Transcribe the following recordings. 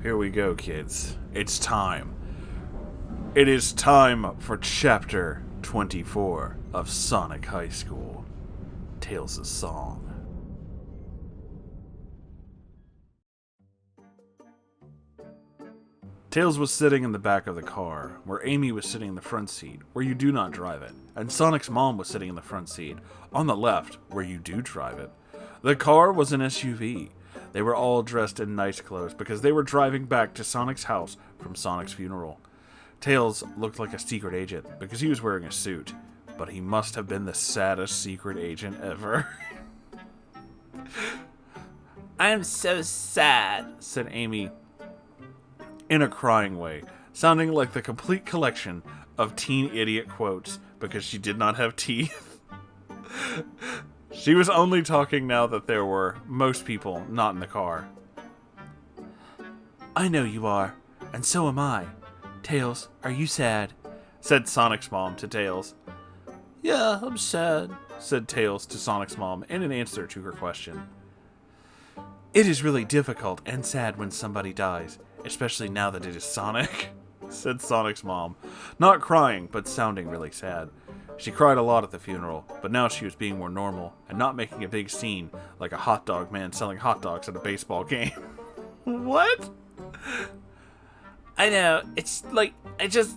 Here we go, kids. It's time. It is time for Chapter 24 of Sonic High School. Tails' Song. Tails was sitting in the back of the car, where Amy was sitting in the front seat, where you do not drive it, and Sonic's mom was sitting in the front seat, on the left, where you do drive it. The car was an SUV. They were all dressed in nice clothes because they were driving back to Sonic's house from Sonic's funeral. Tails looked like a secret agent because he was wearing a suit, but he must have been the saddest secret agent ever. "I'm so sad," said Amy in a crying way, sounding like the complete collection of teen idiot quotes because she did not have teeth. She was only talking now that there were most people not in the car. "I know you are, and so am I. Tails, are you sad?" said Sonic's mom to Tails. "Yeah, I'm sad," said Tails to Sonic's mom in an answer to her question. "It is really difficult and sad when somebody dies, especially now that it is Sonic," said Sonic's mom, not crying, but sounding really sad. She cried a lot at the funeral, but now she was being more normal and not making a big scene like a hot dog man selling hot dogs at a baseball game. What? "I know, it's like, I just,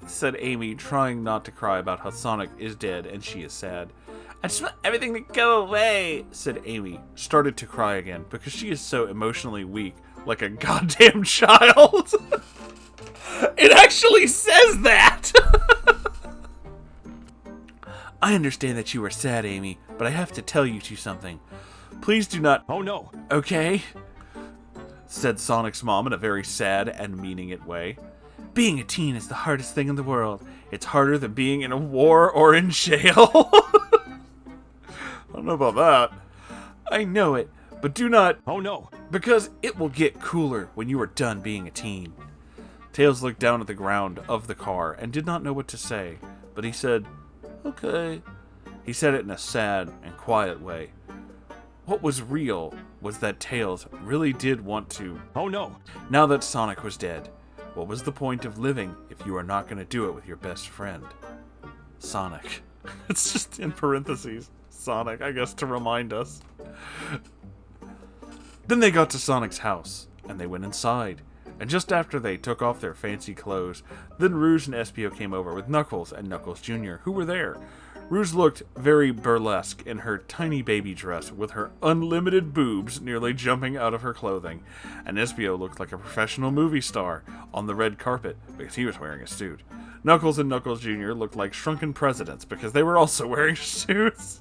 said Amy, trying not to cry about how Sonic is dead and she is sad. "I just want everything to go away," said Amy, started to cry again because she is so emotionally weak, like a goddamn child. It actually says that! "I understand that you are sad, Amy, but I have to tell you something. Please do not..." "Oh no." "Okay?" said Sonic's mom in a very sad and meaning it way. "Being a teen is the hardest thing in the world. It's harder than being in a war or in jail." I don't know about that. "I know it, but do not..." "Oh no." "Because it will get cooler when you are done being a teen." Tails looked down at the ground of the car and did not know what to say, but he said, "Okay." He said it in a sad and quiet way. What was real was that Tails really did want to... "Oh no." Now that Sonic was dead, what was the point of living if you are not going to do it with your best friend? Sonic. It's just in parentheses. Sonic, I guess, to remind us. Then they got to Sonic's house, and they went inside. And just after they took off their fancy clothes, then Rouge and Espio came over with Knuckles and Knuckles Jr., who were there. Rouge looked very burlesque in her tiny baby dress with her unlimited boobs nearly jumping out of her clothing, and Espio looked like a professional movie star on the red carpet because he was wearing a suit. Knuckles and Knuckles Jr. looked like shrunken presidents because they were also wearing suits.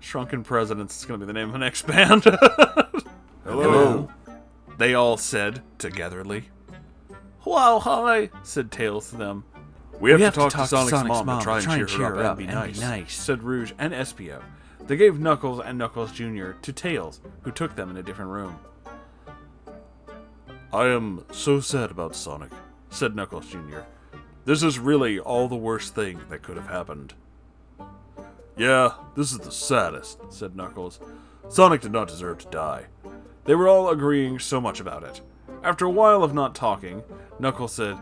Shrunken Presidents is going to be the name of the next band. Hello. They all said, togetherly. "Wow, hi," said Tails to them. We have to talk to Sonic's mom and try and cheer her up and be nice, said Rouge and Espio. They gave Knuckles and Knuckles Jr. to Tails, who took them in a different room. "I am so sad about Sonic," said Knuckles Jr. "This is really all the worst thing that could have happened." "Yeah, this is the saddest," said Knuckles. "Sonic did not deserve to die." They were all agreeing so much about it. After a while of not talking, Knuckles said,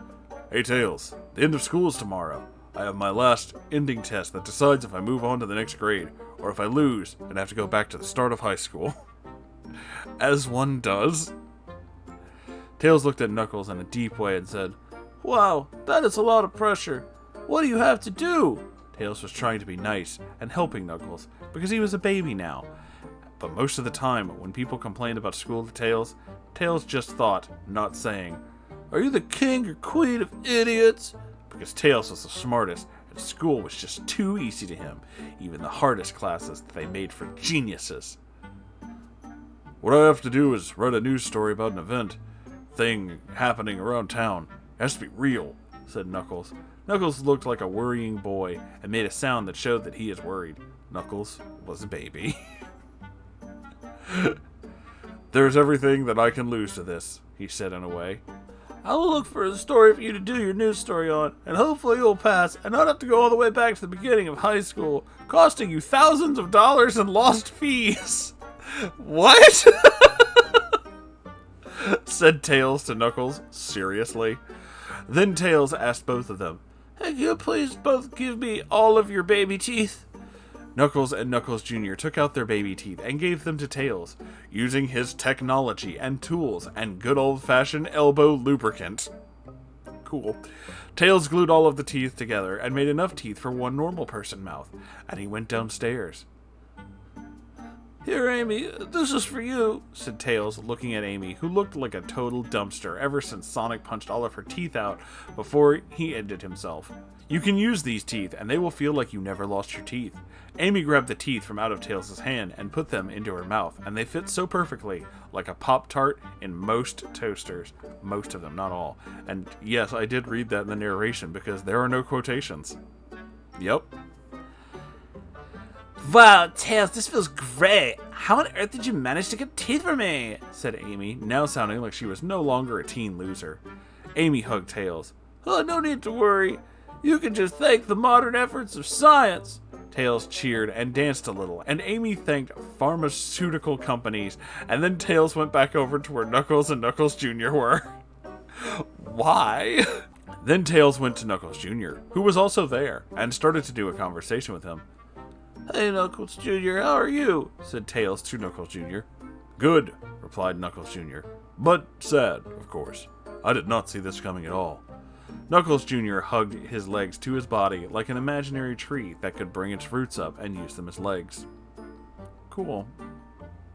"Hey Tails, the end of school is tomorrow. I have my last ending test that decides if I move on to the next grade, or if I lose and have to go back to the start of high school." As one does. Tails looked at Knuckles in a deep way and said, "Wow, that is a lot of pressure. What do you have to do?" Tails was trying to be nice and helping Knuckles because he was a baby now. But most of the time, when people complained about school to Tails, Tails just thought, not saying, "Are you the king or queen of idiots?" Because Tails was the smartest, and school was just too easy to him, even the hardest classes that they made for geniuses. "What I have to do is write a news story about an event, thing happening around town. It has to be real," said Knuckles. Knuckles looked like a worrying boy and made a sound that showed that he is worried. Knuckles was a baby. "There's everything that I can lose to this," he said in a way. "I will look for a story for you to do your news story on, and hopefully you'll pass and not have to go all the way back to the beginning of high school, costing you thousands of dollars in lost fees." What? said Tails to Knuckles, seriously. Then Tails asked both of them, "Hey, can you please both give me all of your baby teeth?" Knuckles and Knuckles Jr. took out their baby teeth and gave them to Tails, using his technology and tools and good old-fashioned elbow lubricant. Cool. Tails glued all of the teeth together and made enough teeth for one normal person mouth, and he went downstairs. "Here, Amy, this is for you," said Tails, looking at Amy, who looked like a total dumpster ever since Sonic punched all of her teeth out before he ended himself. "You can use these teeth, and they will feel like you never lost your teeth." Amy grabbed the teeth from out of Tails' hand and put them into her mouth, and they fit so perfectly, like a Pop-Tart in most toasters. Most of them, not all. And yes, I did read that in the narration, because there are no quotations. Yep. "Wow, Tails, this feels great. How on earth did you manage to get teeth for me?" said Amy, now sounding like she was no longer a teen loser. Amy hugged Tails. "Oh, no need to worry. You can just thank the modern efforts of science." Tails cheered and danced a little, and Amy thanked pharmaceutical companies, and then Tails went back over to where Knuckles and Knuckles Jr. were. Why? Then Tails went to Knuckles Jr., who was also there, and started to do a conversation with him. "Hey, Knuckles Jr., how are you?" said Tails to Knuckles Jr. "Good," replied Knuckles Jr., "but sad, of course. I did not see this coming at all." Knuckles Jr. hugged his legs to his body like an imaginary tree that could bring its roots up and use them as legs. Cool.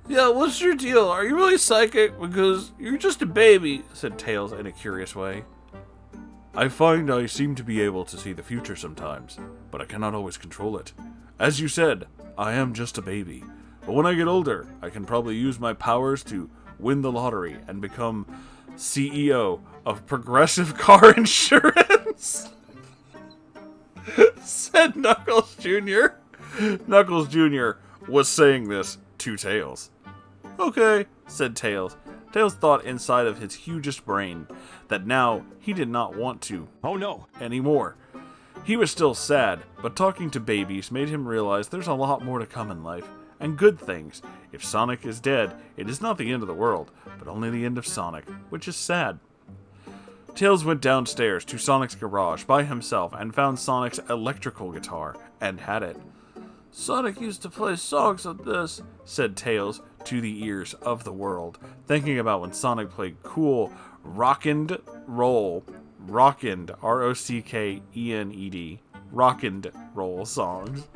"Yeah, what's your deal? Are you really psychic? Because you're just a baby," said Tails in a curious way. "I find I seem to be able to see the future sometimes, but I cannot always control it. As you said, I am just a baby, but when I get older, I can probably use my powers to win the lottery and become CEO of Progressive Car Insurance," said Knuckles Jr. Knuckles Jr. was saying this to Tails. "Okay," said Tails. Tails thought inside of his hugest brain that now he did not want to anymore. He was still sad, but talking to babies made him realize there's a lot more to come in life, and good things. If Sonic is dead, it is not the end of the world, but only the end of Sonic, which is sad. Tails went downstairs to Sonic's garage by himself and found Sonic's electrical guitar, and had it. "Sonic used to play songs on this," said Tails to the ears of the world, thinking about when Sonic played cool Rock'n'd Roll, Rock'n'd, Rock'n'd, Rock'n'd Roll songs.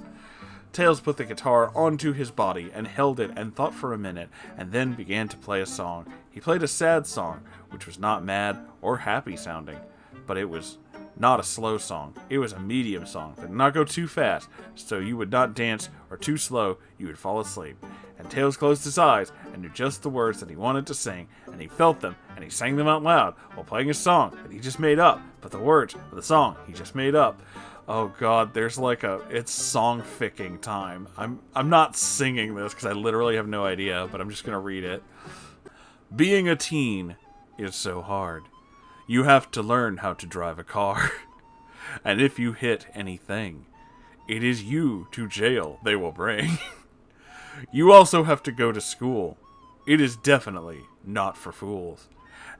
Tails put the guitar onto his body and held it and thought for a minute, and then began to play a song. He played a sad song, which was not mad or happy sounding, but it was not a slow song. It was a medium song that did not go too fast, so you would not dance, or too slow, you would fall asleep. And Tails closed his eyes and knew just the words that he wanted to sing, and he felt them, and he sang them out loud while playing a song that he just made up, but the words of the song he just made up. Oh god, there's like it's song ficking time. I'm not singing this because I literally have no idea, but I'm just gonna read it. "Being a teen is so hard. You have to learn how to drive a car. And if you hit anything, it is you to jail they will bring. You also have to go to school. It is definitely not for fools.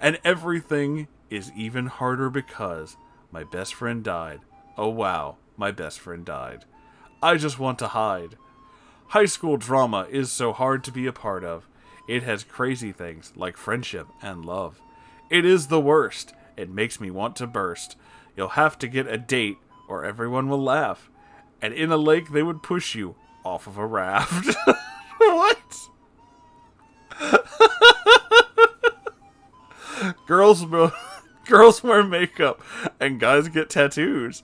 And everything is even harder because my best friend died. Oh wow, my best friend died. I just want to hide. High school drama is so hard to be a part of. It has crazy things like friendship and love. It is the worst. It makes me want to burst. You'll have to get a date or everyone will laugh. And in a lake they would push you off of a raft." What? Girls wear makeup and guys get tattoos.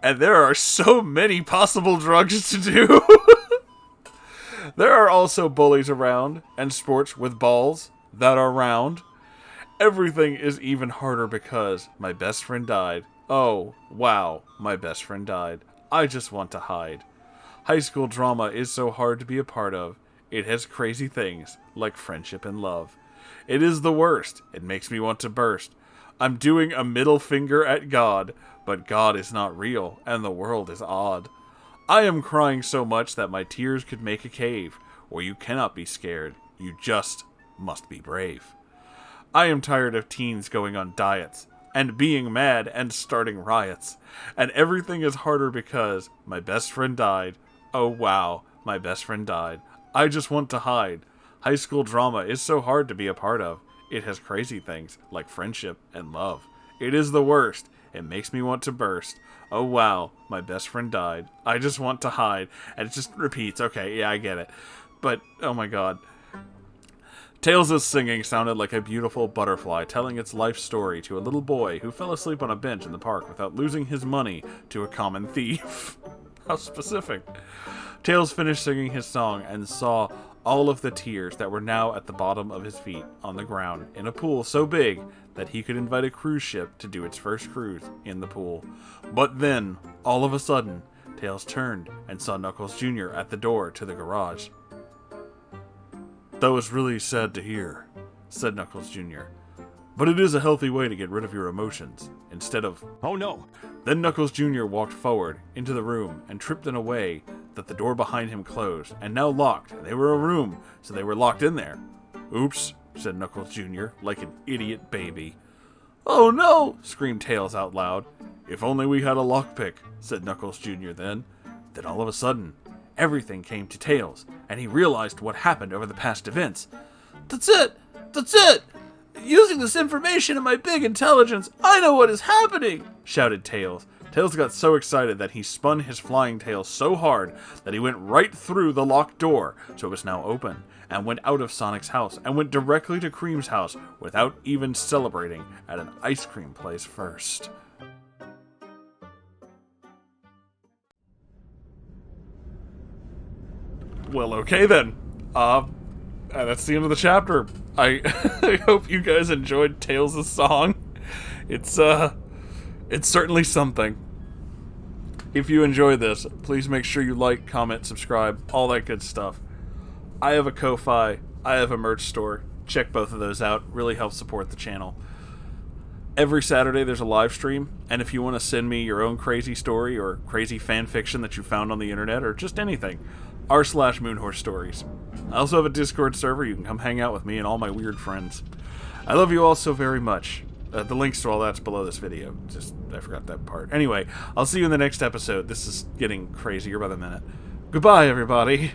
And there are so many possible drugs to do. There are also bullies around and sports with balls that are round. Everything is even harder because my best friend died. Oh, wow, my best friend died. I just want to hide. High school drama is so hard to be a part of. It has crazy things like friendship and love. It is the worst. It makes me want to burst. I'm doing a middle finger at God, but God is not real, and the world is odd. I am crying so much that my tears could make a cave, where you cannot be scared, you just must be brave. I am tired of teens going on diets, and being mad and starting riots. And everything is harder because my best friend died. Oh wow, my best friend died. I just want to hide. High school drama is so hard to be a part of. It has crazy things, like friendship and love. It is the worst. It makes me want to burst. Oh wow, my best friend died. I just want to hide. And it just repeats. Okay, yeah, I get it. But, oh my god. Tails' singing sounded like a beautiful butterfly telling its life story to a little boy who fell asleep on a bench in the park without losing his money to a common thief. How specific. Tails finished singing his song and saw all of the tears that were now at the bottom of his feet on the ground in a pool so big that he could invite a cruise ship to do its first cruise in the pool. But then, all of a sudden, Tails turned and saw Knuckles Jr. at the door to the garage. "That was really sad to hear," said Knuckles Jr. "But it is a healthy way to get rid of your emotions, instead of..." Oh no! Then Knuckles Jr. walked forward into the room and tripped in a way that the door behind him closed, and now locked. They were a room, so they were locked in there. "Oops," said Knuckles Jr., like an idiot baby. "Oh no!" screamed Tails out loud. "If only we had a lockpick," said Knuckles Jr. Then all of a sudden, everything came to Tails, and he realized what happened over the past events. "That's it! That's it! Using this information and my big intelligence, I know what is happening!" shouted Tails. Tails got so excited that he spun his flying tail so hard that he went right through the locked door, so it was now open, and went out of Sonic's house, and went directly to Cream's house without even celebrating at an ice cream place first. Well, okay then. That's the end of the chapter. I I hope you guys enjoyed Tails' song. It's certainly something. If you enjoy this, please make sure you like, comment, subscribe, all that good stuff. I have a Ko-Fi, I have a merch store. Check both of those out. Really helps support the channel. Every Saturday there's a live stream, and if you want to send me your own crazy story or crazy fan fiction that you found on the internet or just anything, r/Moonhorse Stories. I also have a Discord server. You can come hang out with me and all my weird friends. I love you all so very much. The links to all that's below this video. I forgot that part. Anyway, I'll see you in the next episode. This is getting crazier by the minute. Goodbye, everybody.